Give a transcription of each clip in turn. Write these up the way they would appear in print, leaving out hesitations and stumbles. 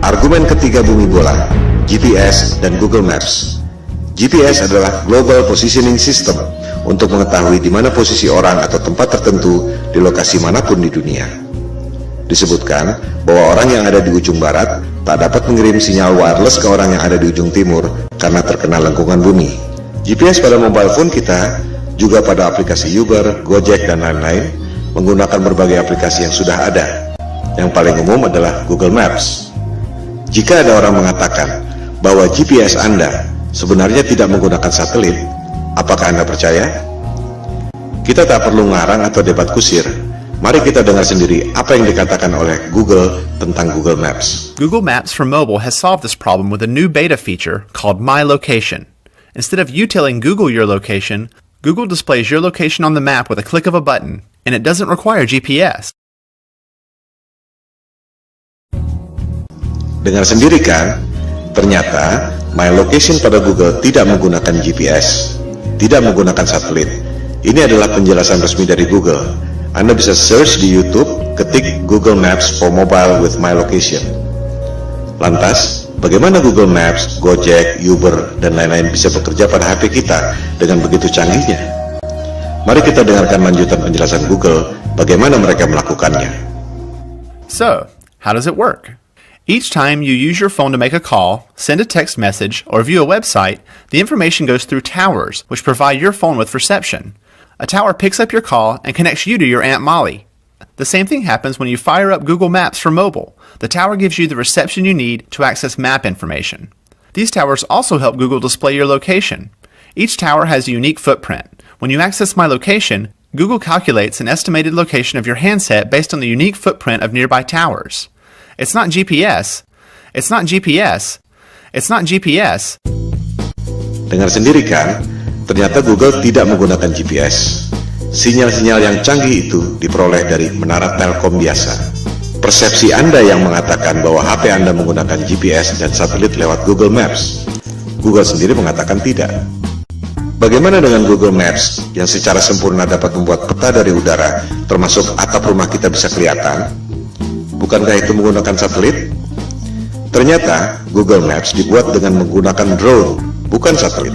Argumen ketiga bumi bola, GPS dan Google Maps. GPS adalah Global Positioning System untuk mengetahui di mana posisi orang atau tempat tertentu di lokasi manapun di dunia. Disebutkan bahwa orang yang ada di ujung barat tak dapat mengirim sinyal wireless ke orang yang ada di ujung timur karena terkena lengkungan bumi. GPS pada mobile phone kita, juga pada aplikasi Uber, Gojek, dan lain-lain, menggunakan berbagai aplikasi yang sudah ada. Yang paling umum adalah Google Maps. Jika ada orang mengatakan bahwa GPS Anda sebenarnya tidak menggunakan satelit, apakah Anda percaya? Kita tak perlu ngarang atau debat kusir. Mari kita dengar sendiri apa yang dikatakan oleh Google tentang Google Maps. Google Maps for mobile has solved this problem with a new beta feature called My Location. Instead of you telling Google your location, Google displays your location on the map with a click of a button, and it doesn't require GPS. Dengar sendiri kan? Ternyata My Location pada Google tidak menggunakan GPS, tidak menggunakan satelit. Ini adalah penjelasan resmi dari Google. Anda bisa search di YouTube, ketik Google Maps for Mobile with My Location. Lantas, bagaimana Google Maps, Gojek, Uber, dan lain-lain bisa bekerja pada HP kita dengan begitu canggihnya? Mari kita dengarkan lanjutan penjelasan Google bagaimana mereka melakukannya. So, how does it work? Each time you use your phone to make a call, send a text message, or view a website, the information goes through towers, which provide your phone with reception. A tower picks up your call and connects you to your Aunt Molly. The same thing happens when you fire up Google Maps for mobile. The tower gives you the reception you need to access map information. These towers also help Google display your location. Each tower has a unique footprint. When you access My Location, Google calculates an estimated location of your handset based on the unique footprint of nearby towers. It's not GPS. It's not GPS. It's not GPS. Dengar sendiri kan? Ternyata Google tidak menggunakan GPS. Sinyal-sinyal yang canggih itu diperoleh dari menara Telkom biasa. Persepsi Anda yang mengatakan bahwa HP Anda menggunakan GPS dan satelit lewat Google Maps. Google sendiri mengatakan tidak. Bagaimana dengan Google Maps yang secara sempurna dapat membuat peta dari udara, termasuk atap rumah kita bisa kelihatan? Bukankah itu menggunakan satelit? Ternyata Google Maps dibuat dengan menggunakan drone, bukan satelit.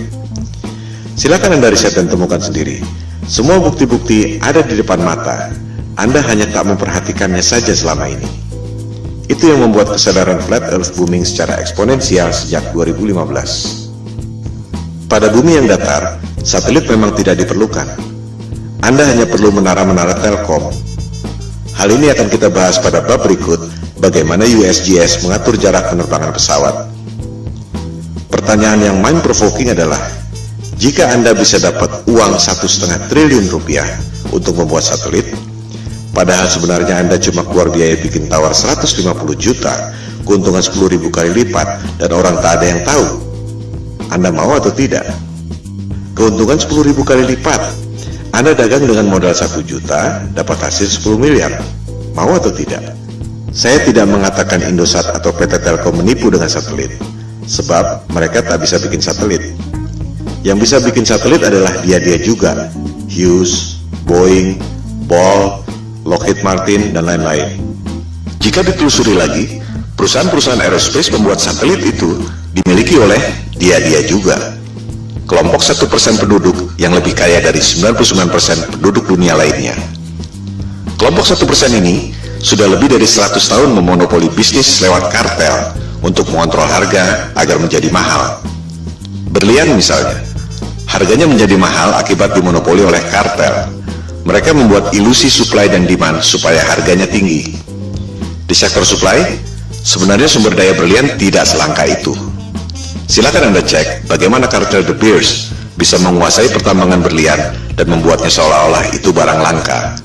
Silakan Anda riset dan temukan sendiri. Semua bukti-bukti ada di depan mata. Anda hanya tak memperhatikannya saja selama ini. Itu yang membuat kesadaran Flat Earth booming secara eksponensial sejak 2015. Pada bumi yang datar, satelit memang tidak diperlukan. Anda hanya perlu menara-menara Telkom. Hal ini akan kita bahas pada bab berikut, bagaimana USGS mengatur jarak penerbangan pesawat. Pertanyaan yang mind-provoking adalah, jika Anda bisa dapat uang 1,5 triliun rupiah untuk membuat satelit, padahal sebenarnya Anda cuma keluar biaya bikin tower 150 juta, keuntungan 10.000 kali lipat, dan orang tak ada yang tahu, Anda mau atau tidak? Keuntungan 10.000 kali lipat. Anda dagang dengan modal 1 juta, dapat hasil 10 miliar. Mau atau tidak? Saya tidak mengatakan Indosat atau PT Telkom menipu dengan satelit, sebab mereka tak bisa bikin satelit. Yang bisa bikin satelit adalah dia-dia juga, Hughes, Boeing, Ball, Lockheed Martin, dan lain-lain. Jika ditelusuri lagi, perusahaan-perusahaan aerospace membuat satelit itu dimiliki oleh dia-dia juga. Kelompok 1% penduduk yang lebih kaya dari 99% penduduk dunia lainnya. Kelompok 1% ini sudah lebih dari 100 tahun memonopoli bisnis lewat kartel untuk mengontrol harga agar menjadi mahal. Berlian misalnya, harganya menjadi mahal akibat dimonopoli oleh kartel. Mereka membuat ilusi supply dan demand supaya harganya tinggi. Di sektor supply, sebenarnya sumber daya berlian tidak selangka itu. Silakan Anda cek bagaimana kartel De Beers bisa menguasai pertambangan berlian dan membuatnya seolah-olah itu barang langka.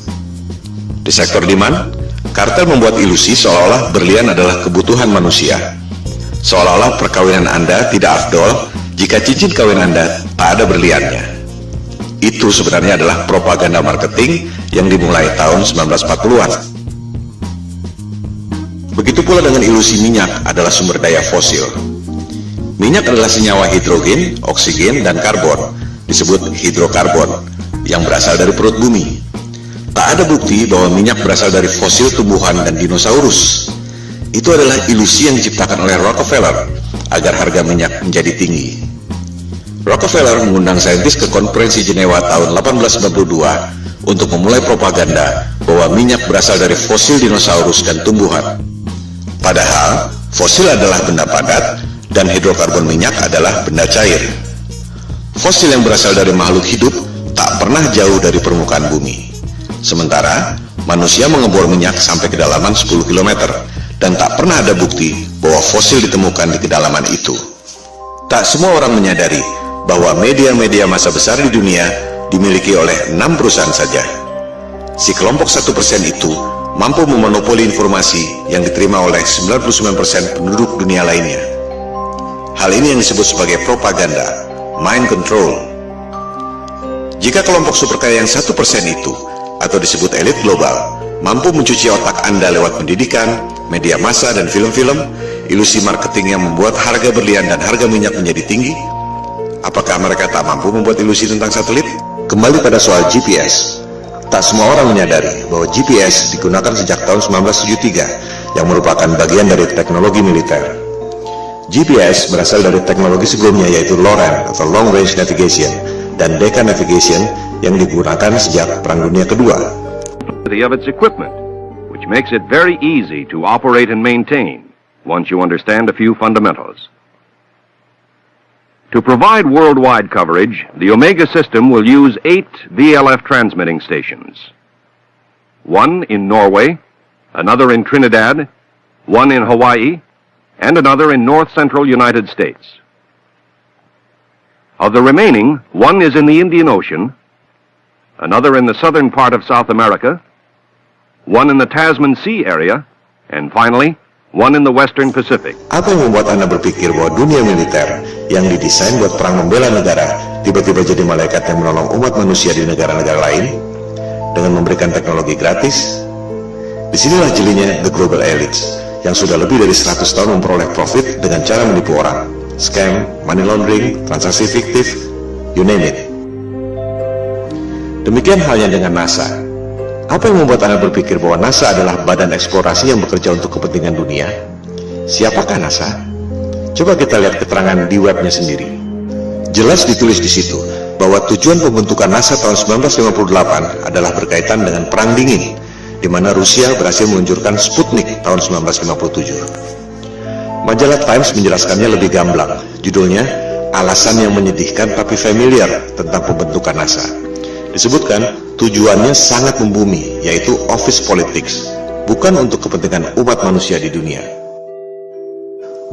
Di sektor demand, kartel membuat ilusi seolah-olah berlian adalah kebutuhan manusia. Seolah-olah perkawinan Anda tidak afdol jika cincin kawin Anda tak ada berliannya. Itu sebenarnya adalah propaganda marketing yang dimulai tahun 1940-an. Begitu pula dengan ilusi minyak adalah sumber daya fosil. Minyak adalah senyawa hidrogen, oksigen, dan karbon, disebut hidrokarbon, yang berasal dari perut bumi. Tak ada bukti bahwa minyak berasal dari fosil tumbuhan dan dinosaurus. Itu adalah ilusi yang diciptakan oleh Rockefeller agar harga minyak menjadi tinggi. Rockefeller mengundang saintis ke konferensi Jenewa tahun 1892 untuk memulai propaganda bahwa minyak berasal dari fosil dinosaurus dan tumbuhan. Padahal, fosil adalah benda padat dan hidrokarbon minyak adalah benda cair. Fosil yang berasal dari makhluk hidup tak pernah jauh dari permukaan bumi. Sementara, manusia mengebor minyak sampai kedalaman 10 km dan tak pernah ada bukti bahwa fosil ditemukan di kedalaman itu. Tak semua orang menyadari bahwa media-media massa besar di dunia dimiliki oleh 6 perusahaan saja. Si kelompok 1% itu mampu memonopoli informasi yang diterima oleh 99% penduduk dunia lainnya. Hal ini yang disebut sebagai propaganda, mind control. Jika kelompok super kaya yang 1% itu, atau disebut elit global, mampu mencuci otak Anda lewat pendidikan, media massa, dan film-film, ilusi marketing yang membuat harga berlian dan harga minyak menjadi tinggi, apakah mereka tak mampu membuat ilusi tentang satelit? Kembali pada soal GPS. Tak semua orang menyadari bahwa GPS digunakan sejak tahun 1973 yang merupakan bagian dari teknologi militer. GPS berasal dari teknologi sebelumnya yaitu LORAN atau Long Range Navigation dan Decca Navigation yang digunakan sejak Perang Dunia Kedua. Of its equipment, which makes it very easy to operate and maintain once you understand a few fundamentals. To provide worldwide coverage, the Omega system will use 8 VLF transmitting stations. One in Norway, another in Trinidad, one in Hawaii, and another in north-central United States. Of the remaining, one is in the Indian Ocean, another in the southern part of South America, one in the Tasman Sea area, and finally, one in the Western Pacific. Apa yang membuat Anda berpikir bahwa dunia militer yang didesain buat perang membela negara tiba-tiba jadi malaikat yang menolong umat manusia di negara-negara lain dengan memberikan teknologi gratis? Disinilah jelinya the global elites yang sudah lebih dari 100 tahun memperoleh profit dengan cara menipu orang, scam, money laundering, transaksi fiktif, you name it. Demikian halnya dengan NASA. Apa yang membuat Anda berpikir bahwa NASA adalah badan eksplorasi yang bekerja untuk kepentingan dunia? Siapakah NASA? Coba kita lihat keterangan di webnya sendiri. Jelas ditulis di situ bahwa tujuan pembentukan NASA tahun 1958 adalah berkaitan dengan Perang Dingin, di mana Rusia berhasil meluncurkan Sputnik tahun 1957. Majalah Times menjelaskannya lebih gamblang. Judulnya, Alasan yang Menyedihkan Tapi Familiar tentang Pembentukan NASA. Disebutkan, tujuannya sangat membumi, yaitu office politics, bukan untuk kepentingan umat manusia di dunia.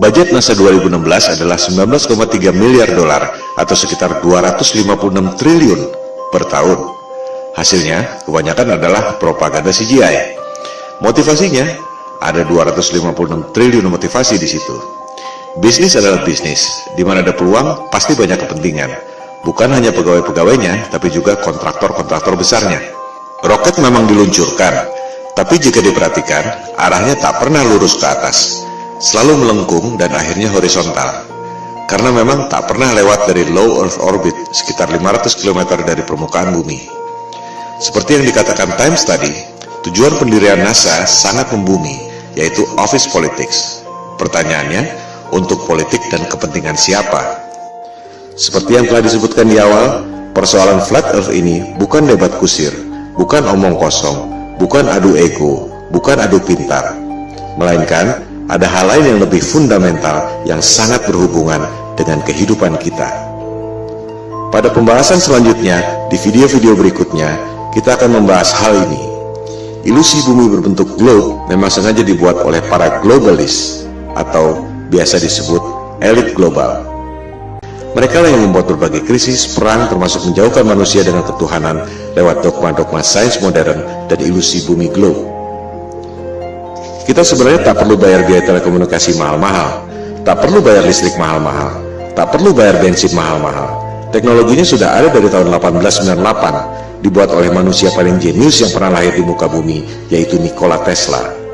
Budget NASA 2016 adalah 19,3 miliar dolar atau sekitar 256 triliun per tahun. Hasilnya, kebanyakan adalah propaganda CGI. Motivasinya, ada 256 triliun motivasi di situ. Bisnis adalah bisnis, di mana ada peluang, pasti banyak kepentingan. Bukan hanya pegawai-pegawainya, tapi juga kontraktor-kontraktor besarnya. Roket memang diluncurkan, tapi jika diperhatikan, arahnya tak pernah lurus ke atas, selalu melengkung dan akhirnya horizontal. Karena memang tak pernah lewat dari low Earth orbit sekitar 500 km dari permukaan bumi. Seperti yang dikatakan Times tadi, tujuan pendirian NASA sangat membumi, yaitu office politics. Pertanyaannya, untuk politik dan kepentingan siapa? Seperti yang telah disebutkan di awal, persoalan flat earth ini bukan debat kusir, bukan omong kosong, bukan adu ego, bukan adu pintar, melainkan ada hal lain yang lebih fundamental yang sangat berhubungan dengan kehidupan kita. Pada pembahasan selanjutnya, di video-video berikutnya, kita akan membahas hal ini. Ilusi bumi berbentuk globe memang sengaja dibuat oleh para globalis atau biasa disebut elit global. Mereka yang membuat berbagai krisis, perang, termasuk menjauhkan manusia dengan ketuhanan lewat dogma-dogma sains modern dan ilusi bumi globe. Kita sebenarnya tak perlu bayar biaya telekomunikasi mahal-mahal, tak perlu bayar listrik mahal-mahal, tak perlu bayar bensin mahal-mahal. Teknologinya sudah ada dari tahun 1898, dibuat oleh manusia paling jenius yang pernah lahir di muka bumi, yaitu Nikola Tesla.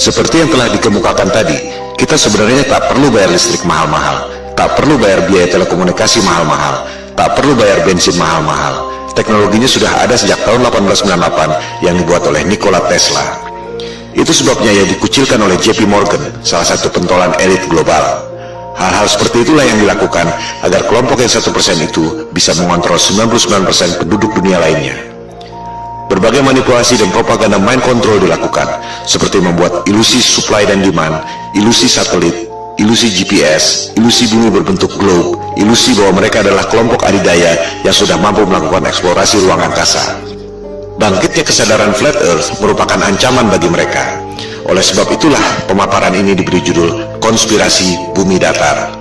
Seperti yang telah dikemukakan tadi, kita sebenarnya tak perlu bayar listrik mahal-mahal, tak perlu bayar biaya telekomunikasi mahal-mahal, tak perlu bayar bensin mahal-mahal. Teknologinya sudah ada sejak tahun 1898 yang dibuat oleh Nikola Tesla. Itu sebabnya ia dikucilkan oleh JP Morgan, salah satu pentolan elit global. Hal-hal seperti itulah yang dilakukan agar kelompok yang 1% itu bisa mengontrol 99% penduduk dunia lainnya. Berbagai manipulasi dan propaganda mind control dilakukan, seperti membuat ilusi supply dan demand, ilusi satelit, ilusi GPS, ilusi bumi berbentuk globe, ilusi bahwa mereka adalah kelompok adidaya yang sudah mampu melakukan eksplorasi ruang angkasa. Bangkitnya kesadaran flat earth merupakan ancaman bagi mereka. Oleh sebab itulah pemaparan ini diberi judul Konspirasi Bumi Datar.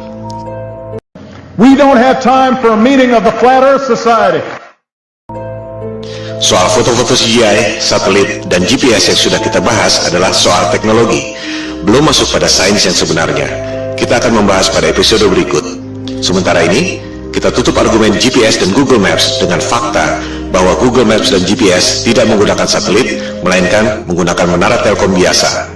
We don't have time for a meeting of the Flat Earth Society. Soal foto-foto CGI, satelit, dan GPS yang sudah kita bahas adalah soal teknologi, belum masuk pada sains yang sebenarnya. Kita akan membahas pada episode berikut. Sementara ini, kita tutup argumen GPS dan Google Maps dengan fakta bahwa Google Maps dan GPS tidak menggunakan satelit, melainkan menggunakan menara Telkom biasa.